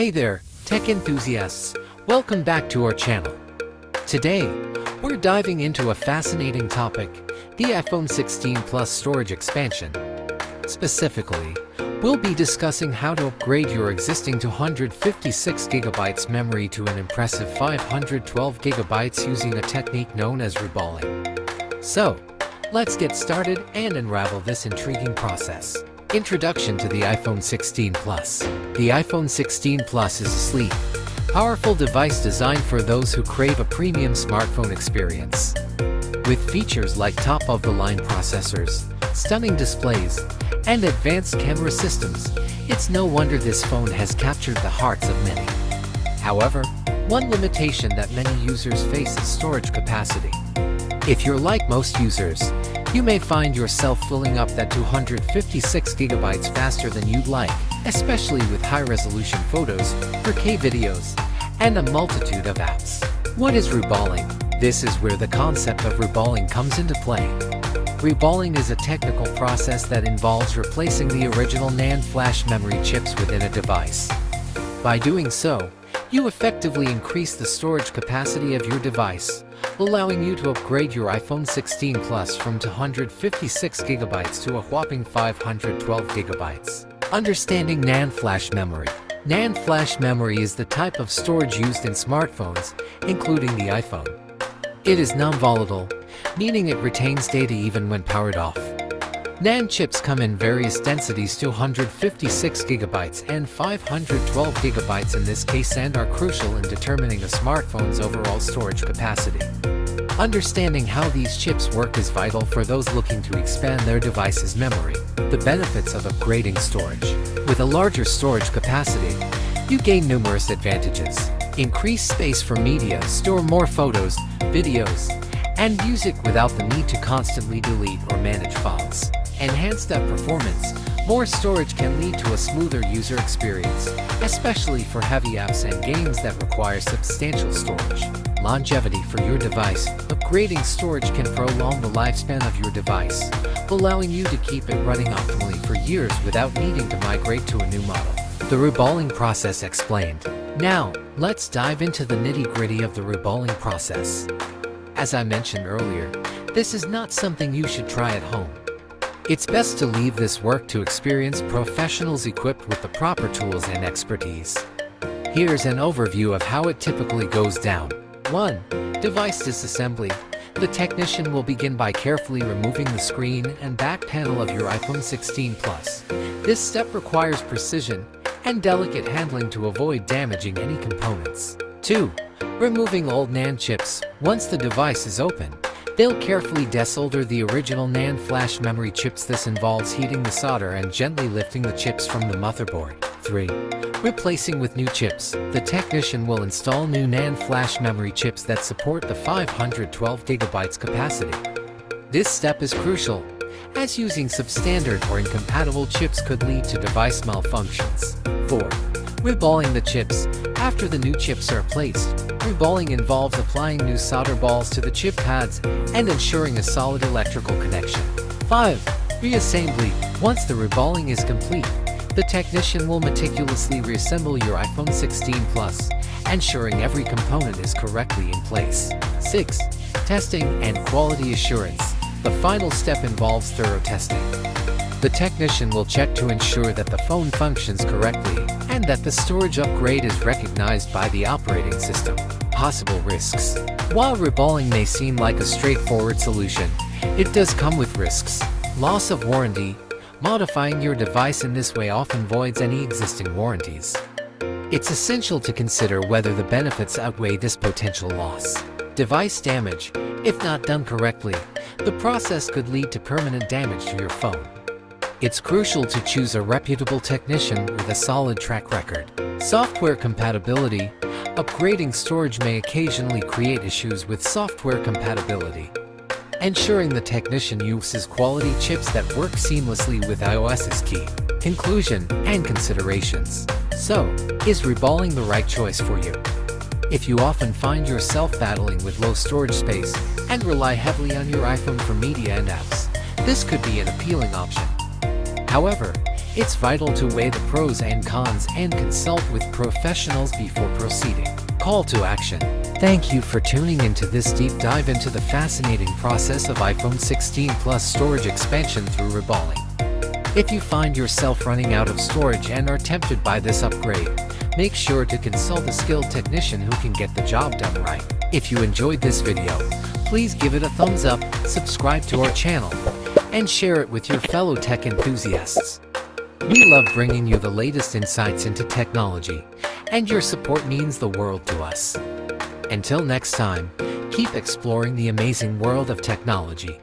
Hey there, tech enthusiasts! Welcome back to our channel. Today, we're diving into a fascinating topic, the iPhone 16 Plus storage expansion. Specifically, we'll be discussing how to upgrade your existing 256GB memory to an impressive 512GB using a technique known as reballing. So, let's get started and unravel this intriguing process. Introduction to the iPhone 16 Plus. The iPhone 16 Plus is a sleek, powerful device designed for those who crave a premium smartphone experience. With features like top-of-the-line processors, stunning displays, and advanced camera systems, it's no wonder this phone has captured the hearts of many. However, one limitation that many users face is storage capacity. If you're like most users, you may find yourself filling up that 256GB faster than you'd like, especially with high-resolution photos, 4K videos, and a multitude of apps. What is reballing? This is where the concept of reballing comes into play. Reballing is a technical process that involves replacing the original NAND flash memory chips within a device. By doing so, you effectively increase the storage capacity of your device, allowing you to upgrade your iPhone 16 Plus from 256GB to a whopping 512GB. Understanding NAND flash memory. NAND flash memory is the type of storage used in smartphones, including the iPhone. It is non-volatile, meaning it retains data even when powered off. NAND chips come in various densities, 256GB and 512GB in this case, and are crucial in determining a smartphone's overall storage capacity. Understanding how these chips work is vital for those looking to expand their device's memory. The benefits of upgrading storage. With a larger storage capacity, you gain numerous advantages. Increase space for media, store more photos, videos, and music without the need to constantly delete or manage files. Enhance that performance. More storage can lead to a smoother user experience, especially for heavy apps and games that require substantial storage. Longevity for your device. Upgrading storage can prolong the lifespan of your device, allowing you to keep it running optimally for years without needing to migrate to a new model. The reballing process explained. Now, let's dive into the nitty-gritty of the reballing process. As I mentioned earlier, this is not something you should try at home. It's best to leave this work to experienced professionals equipped with the proper tools and expertise. Here's an overview of how it typically goes down. 1. Device disassembly. The technician will begin by carefully removing the screen and back panel of your iPhone 16 Plus. This step requires precision and delicate handling to avoid damaging any components. 2. Removing old NAND chips. Once the device is open, they'll carefully desolder the original NAND flash memory chips. This involves heating the solder and gently lifting the chips from the motherboard. 3. Replacing with new chips. The technician will install new NAND flash memory chips that support the 512GB capacity. This step is crucial, as using substandard or incompatible chips could lead to device malfunctions. 4. Reballing the chips. After the new chips are placed, reballing involves applying new solder balls to the chip pads and ensuring a solid electrical connection. 5. Reassembly. Once the reballing is complete, the technician will meticulously reassemble your iPhone 16 Plus, ensuring every component is correctly in place. 6. Testing and quality assurance. The final step involves thorough testing. The technician will check to ensure that the phone functions correctly and that the storage upgrade is recognized by the operating system. Possible risks. While reballing may seem like a straightforward solution, it does come with risks. Loss of warranty. Modifying your device in this way often voids any existing warranties. It's essential to consider whether the benefits outweigh this potential loss. Device damage. If not done correctly, the process could lead to permanent damage to your phone. It's crucial to choose a reputable technician with a solid track record. Software compatibility. Upgrading storage may occasionally create issues with software compatibility. Ensuring the technician uses quality chips that work seamlessly with iOS is key. Conclusion and considerations. So, is reballing the right choice for you? If you often find yourself battling with low storage space and rely heavily on your iPhone for media and apps, this could be an appealing option. However, It's vital to weigh the pros and cons and consult with professionals before proceeding. Call to action. Thank you for tuning into this deep dive into the fascinating process of iPhone 16 Plus storage expansion through reballing. If you find yourself running out of storage and are tempted by this upgrade, make sure to consult a skilled technician who can get the job done right. If you enjoyed this video, please give it a thumbs up, subscribe to our channel, and share it with your fellow tech enthusiasts. We love bringing you the latest insights into technology, and your support means the world to us. Until next time, keep exploring the amazing world of technology.